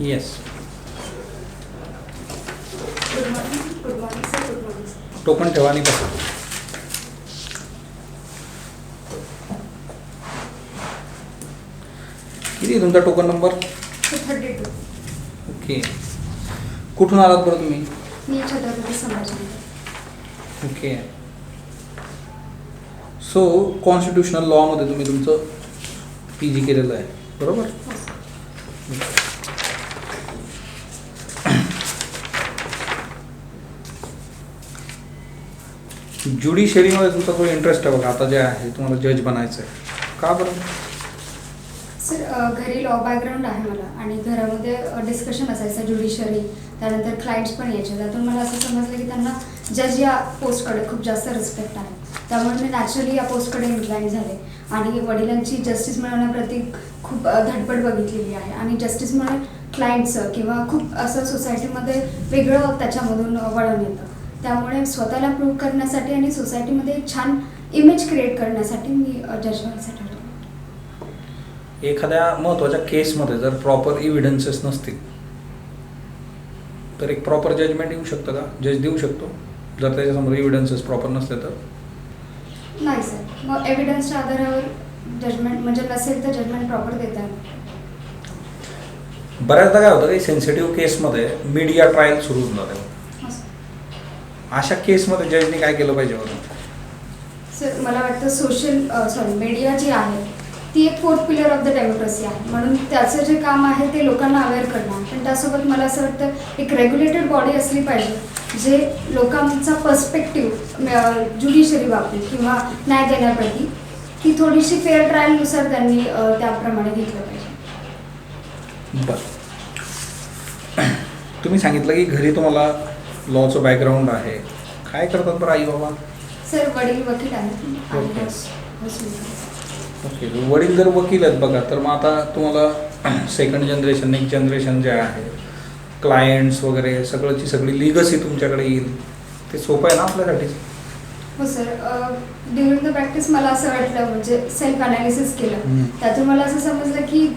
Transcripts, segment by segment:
Yes. Good morning. Good morning sir. Good morning. Token ठेवा आणि बसा. किती तुमचा टोकन नंबर? 32. ओके. कुठून आलात बरं तुम्ही? मी Chhatrapati Sambhajinagar. Okay. So constitutional लॉमध्ये तुम्ही तुमचं PG केलेलं आहे, बरोबर? हो सर. ज्युडिशरीमध्ये तुमचा जो इंटरेस्ट आहे बघा, आता जे आहे तुम्हाला जज बनायचं आहे, का बरं? सर घरी लॉ बॅकग्राऊंड आहे मला आणि घरामध्ये डिस्कशन असायचं ज्युडिशरी, त्यानंतर क्लायंट्स पण यायचे. त्यातून मला असं समजलं की त्यांना जज या पोस्टकडे खूप जास्त रिस्पेक्ट आहे. त्यामुळे मी नॅचरली या पोस्टकडे इन्क्लाइन झाले आणि वडिलांची जस्टिस मिळवण्याप्रती खूप धडपड बघितलेली आहे आणि जस्टिसमुळे क्लायंट्सचं किंवा खूप असं सोसायटीमध्ये वेगळं त्याच्यामधून वळण येतं. त्यामुळे स्वतःला प्रूव्ह करण्यासाठी आणि सोसायटीमध्ये एक छान इमेज क्रिएट करण्यासाठी मी जज व्हायचं ठरवलं. एखाद्या महत्त्वाच्या केसमध्ये जर प्रॉपर इव्हिडन्सेस नसतील तर एक प्रॉपर जजमेंट येऊ शकतं का? जज देऊ शकतो जर त्याच्यासमोर इव्हिडन्सेस प्रॉपर नसले तर? नाही सर, मग एव्हिडन्सच्या आधारावर जजमेंट म्हणजे नसेल तर जजमेंट प्रॉपर देता येईल. बऱ्याचदा काय होतं की सेन्सिटिव्ह केसमध्ये मीडिया ट्रायल सुरू होऊन जाते. अशा केसमध्ये जजनी काय केलं पाहिजे बरं? सर मला वाटतं मीडिया जी आहे ती एक fourth pillar of the democracy आहे, म्हणून त्याचं जे काम आहे ते लोकांना अवेअर करणं. पण त्यासोबत मला असं वाटतं एक रेग्युलेटेड बॉडी असली पाहिजे जे लोकांचा पर्स्पेक्टिव्ह ज्युडिशरी बाबतीत किंवा न्याय देण्याप्रती ती थोडीशी फेअर ट्रायलनुसार त्यांनी त्याप्रमाणे घेतलं पाहिजे. बरं, तुम्ही सांगितलं की घरी तुम्हाला लॉचं बॅकग्राऊंड आहे. काय करतात बरं आई बाबा? सर वडील वकील आहेत आणि ओके. हसून ओके. वडील जर वकील आहेत बघा, तर मग आता तुम्हाला सेकंड जनरेशन नेक्स्ट जनरेशन जे आहे क्लायंट्स वगैरे सगळी लिगसी तुमच्याकडे येईल. ते सोपं आहे ना आपल्यासाठी? हो सर. ड्युरिंग द प्रॅक्टिस मला असं वाटलं, म्हणजे सेल्फ अनालिसिस केलं, त्यातून मला असं समजलं की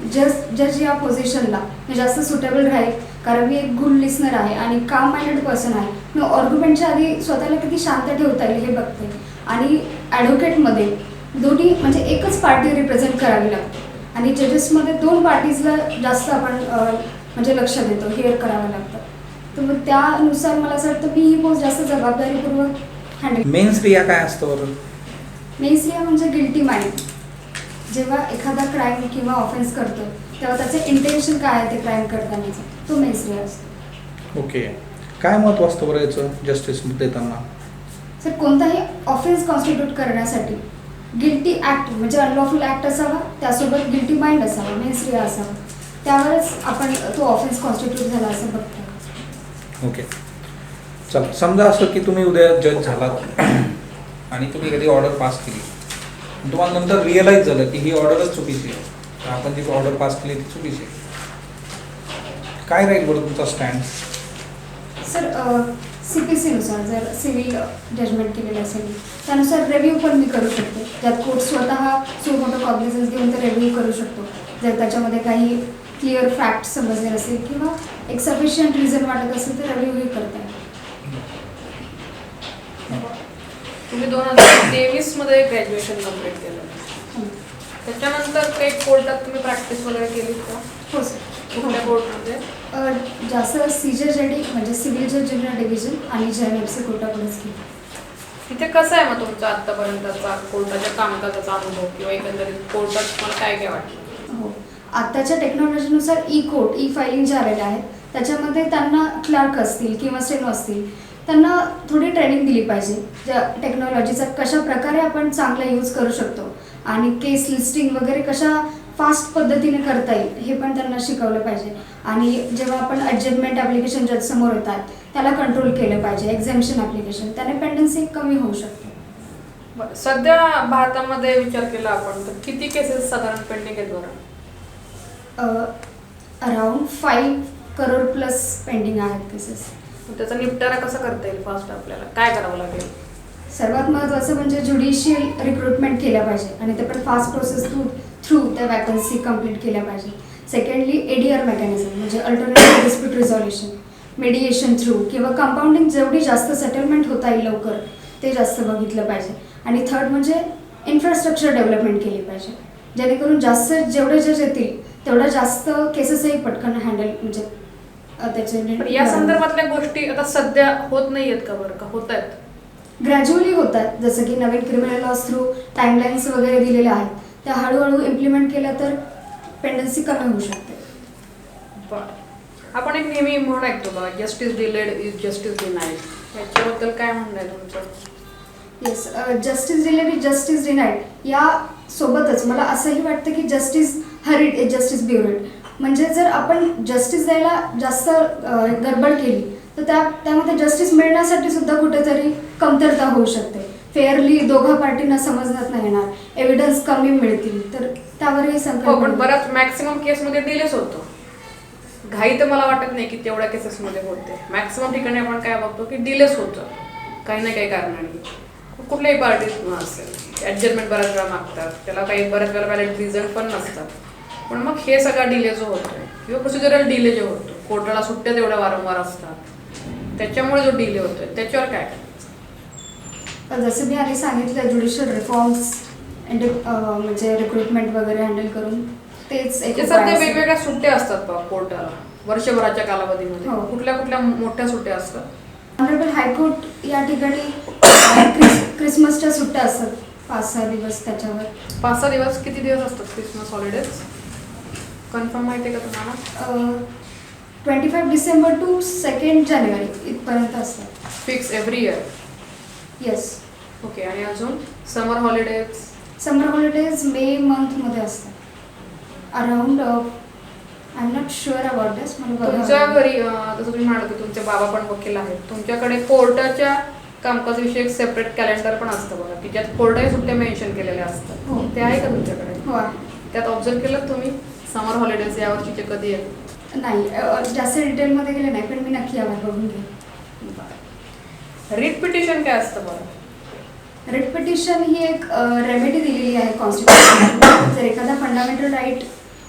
जज या पोझिशनला मी जास्त सुटेबल राहील, कारण मी एक गुड लिसनर आहे आणि काम माइंडेड पर्सन आहे. मी आर्ग्युमेंटच्या आधी स्वतःला किती शांत ठेवता येईल हे बघते आणि ॲडव्होकेटमध्ये दोन्ही म्हणजे एकच पार्टी रिप्रेझेंट करावी लागते आणि जजेसमध्ये दोन पार्टीजला जास्त आपण म्हणजे लक्ष देतो, हेअर करावं लागतं. तर मग त्यानुसार मला असं वाटतं मी ही पोस्ट जास्त जबाबदारीपूर्वक हँडल. मेन्स रिया काय असतं बरं? मेन्स रिया म्हणजे गिल्टी माइंड. जेव्हा एखादा क्राईम किंवा ऑफेन्स करतो तेव्हा त्याचं इंटेन्शन काय आहे ते क्राईम करतानाचं, तो मेन्स रिया असतो. ओके. काय महत्त्व असतं बरं याचं जस्टिस देताना? सर कोणताही ऑफेन्स कॉन्स्टिट्यूट करण्यासाठी गिल्टी ॲक्ट म्हणजे अनलॉफुल ॲक्ट असावा, त्यासोबत गिल्टी माइंड असावा, मेन्स रिया असावा, त्यावरच आपण तो ऑफेन्स कॉन्स्टिट्यूट झाला असं बघतो. ओके. चला, समजा असं की तुम्ही उद्या जज झालात आणि तुम्ही एखादी ऑर्डर पास केली, तुम्हाला नंतर रिअलाईज झालं की ही ऑर्डरच चुकीची आहे, आपण जी ऑर्डर पास केली ती चुकीची आहे. काय राहील बरं तुमचा स्टँड? सर CPCनुसार जर सिव्हिल जजमेंट केलेलं असेल त्यानुसार रिव्ह्यू पण मी करू शकते, ज्यात कोर्ट स्वतः मोठं कॉग्निझन्स घेऊन ते रिव्ह्यू करू शकतो. जर त्याच्यामध्ये काही क्लिअर फॅक्ट समजले नसेल किंवा एक सफिशियंट रिझन वाटत असेल तर रिव्ह्यूही करता येईल. तुम्ही 2023 मध्ये ग्रॅज्युएशन कम्प्लीट केलं, त्याच्यानंतर काही कोर्टात तुम्ही प्रॅक्टिस वगैरे केली का? हो सर. कुठल्या कोर्टमध्ये? जास्त CJJD म्हणजे सिव्हिल जज ज्युनियर डिव्हिजन आणि JNFC कोर्टाकडेच केली. तिथे कसं आहे मग तुमचा आत्तापर्यंतचा कोर्टाच्या कामकाजाचा अनुभव किंवा एकंदरीत कोर्टात तुम्हाला काय काय वाटतं? हो, आत्ताच्या टेक्नॉलॉजीनुसार कोर्ट फायलिंग जे आलेले आहेत त्याच्यामध्ये त्यांना क्लार्क असतील किंवा स्टेनो असतील त्यांना थोडी ट्रेनिंग दिली पाहिजे, ज्या टेक्नॉलॉजीचा कशा प्रकारे आपण चांगला यूज करू शकतो आणि केस लिस्टिंग वगैरे कशा फास्ट पद्धतीने करता येईल हे पण त्यांना शिकवलं पाहिजे. आणि जेव्हा आपण ॲडजमेंट ॲप्लिकेशन जज समोर येतात त्याला कंट्रोल केलं पाहिजे. एक्झॅम्पशन ॲप्लिकेशन त्याने पेंडन्सी कमी होऊ शकते. सध्या भारतामध्ये विचार केला आपण तर किती केसेस साधारण पेंडिंग आहेत बरं? अराउंड 5 करोड प्लस पेंडिंग आहेत केसेस. त्याचा निपटारा कसा करता येईल फास्ट? आपल्याला काय करावं लागेल? सर्वात महत्त्वाचं म्हणजे ज्युडिशियल रिक्रुटमेंट केलं पाहिजे आणि ते पण फास्ट प्रोसेस थ्रू त्या वॅकन्सी कंप्लीट केल्या पाहिजे. सेकंडली ADR मेकॅनिझम म्हणजे अल्टरनेटिव्ह डिस्प्यूट रिझॉल्युशन, मेडिएशन थ्रू किंवा कंपाऊंडिंग जेवढी जास्त सेटलमेंट होता येईल लवकर ते जास्त बघितलं पाहिजे. आणि थर्ड म्हणजे इन्फ्रास्ट्रक्चर डेव्हलपमेंट केली पाहिजे, जेणेकरून जास्त जेवढे जज येतील तेवढ्या जास्त केसेसही पटकन हँडल म्हणजे त्याचे. पण या संदर्भातल्या गोष्टी आता सध्या होत नाहीयेत का बरं, का होत आहेत? ग्रॅज्युअली होतात, जसं की नवीन क्रिमिनल लॉज थ्रू टाईमलाईन्स वगैरे दिलेल्या आहेत, त्या हळूहळू इम्प्लिमेंट केल्या तर पेंडन्सी कमी होऊ शकते. आपण एक नेहमी म्हण ऐकतो बघा, justice delayed is justice denied. याच्याबद्दल काय म्हणणं आहे तुमचं? Yes, justice delayed is justice denied या सोबतच मला असंही वाटतं की जस्टिस हरीड इज जस्टिस ब्युरिड. म्हणजे जर आपण जस्टिस द्यायला जास्त गडबड केली तर त्यामध्ये जस्टिस मिळण्यासाठी सुद्धा कुठेतरी कमतरता होऊ शकते. फेअरली दोघा पार्टींना समजण्यात नाही येणार, एव्हिडन्स कमी मिळतील, तर त्यावरही संकट. हो, पण बऱ्याच मॅक्सिमम केसमध्ये डिलेच होतो. घाई तर मला वाटत नाही की तेवढ्या केसेसमध्ये होते. मॅक्सिमम ठिकाणी आपण काय बघतो की डिलेच होतं काही ना काही कारणाने. कुठल्याही पार्टी असेल ॲडजस्टमेंट बऱ्याच वेळा मागतात, त्याला काही बऱ्याच वेळा व्हॅलिड रिझन पण नसतात. पण मग हे सगळा डिले जो होतोय किंवा प्रोसिजरल डिले जो होतो, कोर्टाला सुट्ट्या तेवढ्या वारंवार असतात, त्याच्यामुळे जो डिले होतोय त्याच्यावर काय करायचं? जसं मी आधी सांगितलं, ज्युडिशियल रिफॉर्म्स म्हणजे रिक्रुटमेंट वगैरे हँडल करून तेच एक सध्या वेगवेगळ्या सुट्ट्या असतात कोर्टाला वर्षभराच्या कालावधीमध्ये. हो. कुठल्या कुठल्या मोठ्या सुट्ट्या असतात? ऑनरेबल हायकोर्ट या ठिकाणी क्रिसमसच्या सुट्ट्या असतात 5-6 दिवस. त्याच्यावर 5-6 दिवस. किती दिवस असतात क्रिसमस हॉलिडेज? कन्फर्म माहिती आहे का तुम्हाला? 25 डिसेंबर टू 2 जानेवारी इथपर्यंत असतात. Fix every year? Yes. Okay. आणि अजून summer holidays? Summer holidays May मंथमध्ये असतात. Around I am not sure about this. तुमच्या घरी जसं तुम्ही म्हणाल की तुमचे बाबा पण वकील आहेत, तुमच्याकडे कोर्टाच्या कामकाजाविषयी एक सेपरेट कॅलेंडर पण असतं बघा, की ज्यात कोर्टाच्या सुट्ट्या मेन्शन केलेल्या असतात. हो. ते आहे का तुमच्याकडे? हो आहे. त्यात ऑब्झर्व केलं तुम्ही समर हॉलिडेज यावर्षीचे कधी आहेत? नाही, जास्त डिटेलमध्ये गेले नाही, पण मी नक्की यावर बघून घेईन. रिट पिटिशन काय असतं बरं? रिट पिटिशन ही एक रेमेडी दिलेली आहे कॉन्स्टिट्यूशन. जर एखादा फंडामेंटल राईट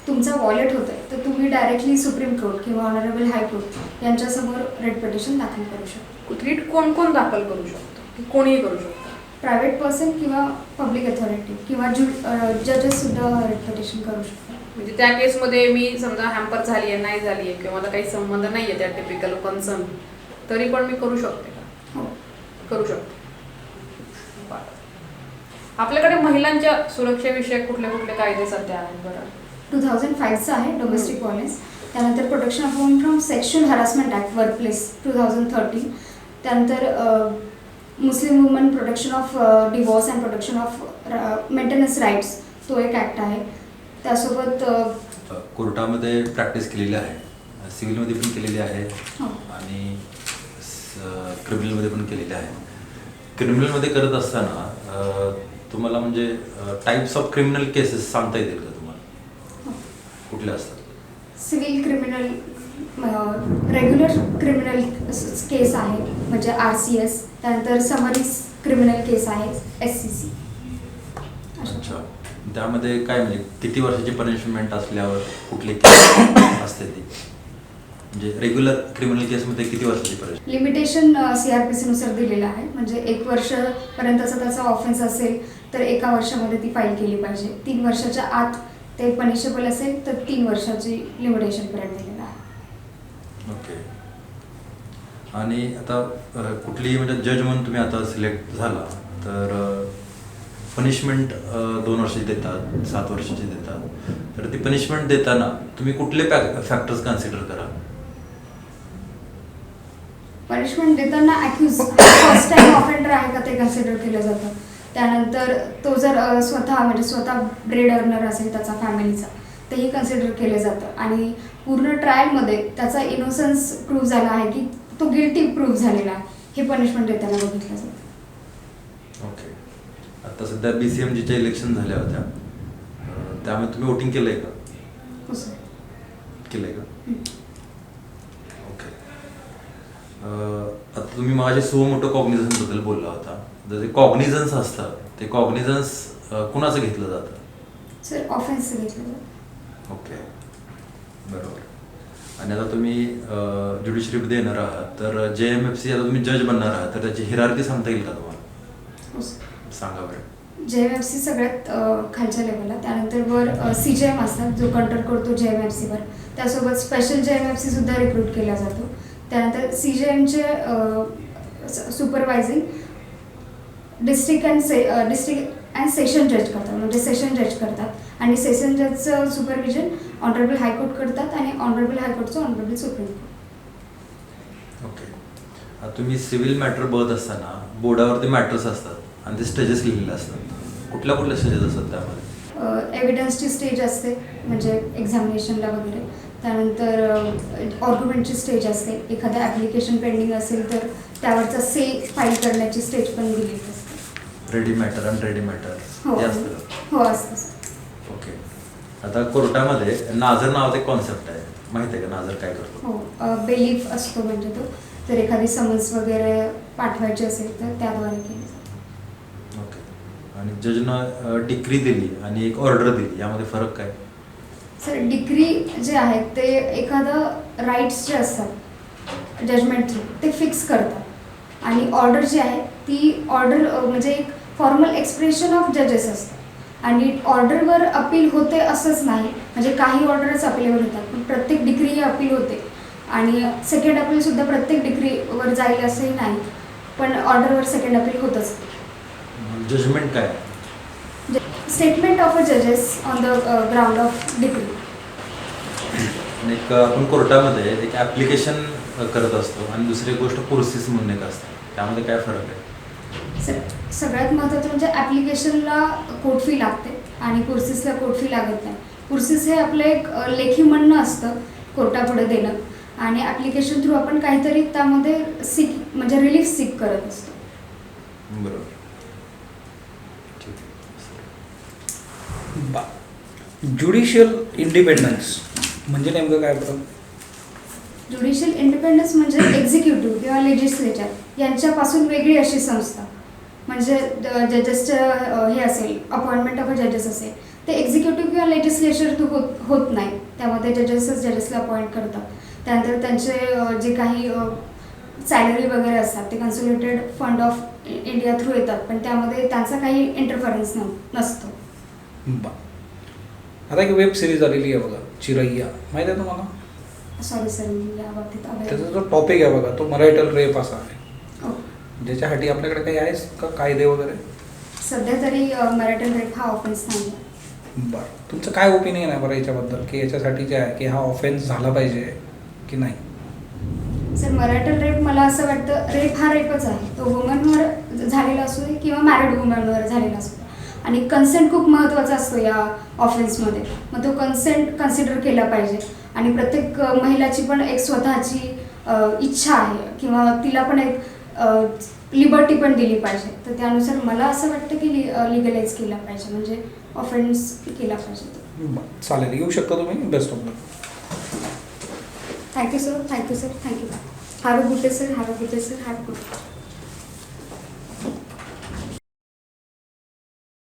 तुमचा वॉलेट होत आहे तर तुम्ही डायरेक्टली सुप्रीम कोर्ट किंवा ऑनरेबल हायकोर्ट यांच्यासमोर रिट पिटिशन दाखल करू शकतो. रिट कोण कोण दाखल करू शकतो, की कोणीही करू शकतो? प्रायव्हेट पर्सन किंवा पब्लिक अथॉरिटी किंवा जजेस सुद्धा रिट पिटिशन करू शकतात. म्हणजे त्या केसमध्ये मी समजा हॅम्पर झाली आहे, नाही झाली आहे, किंवा मला काही संबंध नाही आहे त्या टिपिकल कन्सर्न, तरी पण मी करू शकते का? हो, करू शकते. आपल्याकडे महिलांच्या सुरक्षेविषयक कुठले कुठले कायदे सध्या आहेत बरं? 2005चा आहे डोमेस्टिक व्हायलन्स. त्यानंतर protection of woman from sexual harassment act workplace 2013. त्यानंतर Muslim woman protection of divorce and protection of maintenance rights तो एक ॲक्ट आहे. त्यासोबत कोर्टामध्ये प्रॅक्टिस केलेली आहे, सिव्हिलमध्ये पण केलेली आहे हो. आणि क्रिमिनलमध्ये पण केलेली आहे. क्रिमिनलमध्ये करत असताना तुम्हाला म्हणजे टाईप्स ऑफ क्रिमिनल केसेस सांगता येतील का तुम्हाला? कुठले असतात? सिव्हिल क्रिमिनल, रेग्युलर क्रिमिनल केस आहे म्हणजे RCS. त्यानंतर समरी क्रिमिनल केस आहे SCC. अच्छा, त्यामध्ये काय म्हणजे किती वर्षाची पनिशमेंट असल्यावर कुठले केस असते ती? म्हणजे रेग्युलर क्रिमिनल केसमध्ये किती वर्षाची पनिशमेंट? लिमिटेशन CRPC नुसार दिलेलं आहे. म्हणजे 1 वर्षपर्यंतचा त्याचा ऑफेन्स असेल तर 1 वर्षामध्ये ती फाईल केली पाहिजे. 3 वर्षाच्या आत ते पनिशेबल असेल तर 3 वर्षाची लिमिटेशन पिरियड दिलेला आहे. ओके. आणि आता कुठलीही म्हणजे जज म्हणून तुम्ही आता सिलेक्ट झाला तर पनिशमेंट 2 वर्षाची देतात, 7 वर्षाची देतात, तर ती पनिशमेंट देताना तुम्ही कुठले फॅक्टर्स कन्सिडर करा? पनिशमेंट देताना अॅक्यूज फर्स्ट टाइम ऑफेंडर आहे का ते कन्सिडर केलं जातं. त्यानंतर तो जर स्वतः ब्रेड अर्नर असेल त्याचा फॅमिलीचा, तेही कन्सिडर केलं जातं. आणि पूर्ण ट्रायलमध्ये त्याचा इनोसन्स प्रूव्ह झाला आहे की तो गिल्टी प्रूव्ह झालेला आहे, हे पनिशमेंट देताना बघितलं जातं. ओके. आता सध्या BCMGच्या इलेक्शन झाल्या होत्या, त्यामुळे तुम्ही वोटिंग केलं आहे का? हो सर. केलं आहे का? ओके. आता तुम्ही माझे सुमोटो कॉग्निझन्सबद्दल बोलला होता. जर कॉग्निझन्स असतं ते कॉग्निझन्स कुणाचं घेतलं जातं? सर ऑफेन्स घेतलं जातं. ओके. बरोबर. आणि आता तुम्ही ज्युडिशरी देणार आहात, तर JMFC आता तुम्ही जज बनणार आहात, तर त्याची हिरार्की सांगता येईल का तुम्हाला? हो सर. सांगा बरं. JMFC सगळ्यात खालच्या लेवलला, त्यानंतर वर CJM असतात जो कंट्रोल करतो JMFC वर, त्यासोबत स्पेशल JMFC सुद्धा रिक्रूट केला जातो. त्यानंतर CJMचे सुपरवायझिंग डिस्ट्रिक्ट अँड सेशन जज करतात, म्हणजे सेशन जज करतात आणि सेशन जजचं सुपरविजन ऑनरेबल हायकोर्ट करतात आणि ऑनरेबल हायकोर्टचं ऑनरेबल सुप्रीम कोर्ट. ओके. आता तुम्ही सिव्हिल मॅटर बघत असताना बोर्डावरती मॅटर्स असतात आणि ते स्टेजेस लिहिलेले असतात. कुठल्या कुठल्या स्टेजेस असतात त्यामध्ये? एव्हिडन्सची स्टेज असते म्हणजे एक्झामिनेशनला वगैरे, त्यानंतर ऑर्ग्युमेंटची स्टेज असते, एखादं ॲप्लिकेशन पेंडिंग असेल तर त्यावरचा से फाईल करण्याची स्टेज पण दिलेली असते. रेडी मॅटर, अनरेडी मॅटर हो हे असतं. हो असतं सर. ओके. आता कोर्टामध्ये नाझर नावाचा एक कॉन्सेप्ट आहे, माहिती आहे का नाझर काय करतो? हो, बेलीफ असतो म्हणजे तो, जर एखादी समन्स वगैरे पाठवायची असेल तर त्याद्वारे केली जाते. ओके. आणि जजनं डिक्री दिली आणि एक ऑर्डर दिली, यामध्ये फरक काय? सर डिक्री जे आहे ते एखादं राईट्स जे असतात जजमेंट थ्रू ते फिक्स करतात आणि ऑर्डर जी आहे ती ऑर्डर म्हणजे एक फॉर्मल एक्सप्रेशन ऑफ जजेस असतं आणि ऑर्डरवर अपील होते असंच नाही, म्हणजे काही ऑर्डरच अपिलेबल होतात पण प्रत्येक डिग्री ही अपील होते आणि सेकंड अपीलसुद्धा प्रत्येक डिग्रीवर जाईल असंही नाही, पण ऑर्डरवर सेकंड अपील होत असते. जजमेंट काय? स्टेटमेंट ऑफ अ जजेस on the ground of degree. आणि एक आपण कोर्टामध्ये एक ॲप्लिकेशन करत असतो आणि दुसरी गोष्ट कोर्सेस म्हणून एक असतं, त्यामध्ये काय फरक आहे? सर सगळ्यात महत्त्वाचं म्हणजे ॲप्लिकेशनला कोर्ट फी लागते आणि कोर्सेसला कोर्ट फी लागत नाही. कोर्सेस हे आपलं एक लेखी म्हणणं असतं कोर्टापुढे देणं आणि ॲप्लिकेशन थ्रू आपण काहीतरी त्यामध्ये म्हणजे रिलीफ सीक करत असतो. बरोबर. ज्युडिशियल इंडिपेंडन्स म्हणजे नेमकं काय बरं? ज्युडिशियल इंडिपेंडन्स म्हणजे एक्झिक्युटिव्ह किंवा लेजिस्लेचर यांच्यापासून वेगळी अशी संस्था, म्हणजे जजेसचं हे असेल अपॉइंटमेंट ऑफ अ जजेस असेल ते एक्झिक्युटिव्ह किंवा लेजिस्लेचर थ्रू होत नाही, त्यामध्ये जजेसला अपॉइंट करतात. त्यानंतर त्यांचे जे काही सॅलरी वगैरे असतात ते consolidated fund of India through येतात, पण त्यामध्ये त्यांचा काही इंटरफरन्स नसतो. आता एक वेब सिरीज आलेली आहे बघा, चिरैया, माहिती आहे तुम्हाला? सॉरी सर, मी या बाबतीत त्याचा जो टॉपिक आहे बघा तो मरायटल रेप असा आहे, हो. ज्याच्यासाठी आपल्याकडे काही आहेच का कायदे वगैरे? सध्या तरी मॅरिटल रेप हा ऑफेन्स नाही आहे. बरं, तुमचं काय ओपिनियन आहे बरं याच्याबद्दल, की याच्यासाठी जे आहे की हा ऑफेन्स झाला पाहिजे की नाही? सर मॅरिटल रेप मला असं वाटतं रेप हा रेपच आहे, तो वुमनवर झालेला असू दे किंवा मॅरिड वुमनवर झालेला असू दे आणि कन्सेंट खूप महत्त्वाचा असतो या ऑफेन्समध्ये, मग तो कन्सेंट कन्सिडर केला पाहिजे आणि प्रत्येक महिलाची पण एक स्वतःची इच्छा आहे किंवा तिला पण एक लिबर्टी पण दिली पाहिजे, तर त्यानुसार मला असं वाटतं की लिगलाइज केला पाहिजे, म्हणजे ऑफेन्स केला पाहिजे. चालेल, येऊ शकता तुम्ही. Best of luck. Thank you sir, thank you sir, thank you. Have a good day sir, have a good day sir, have a good day.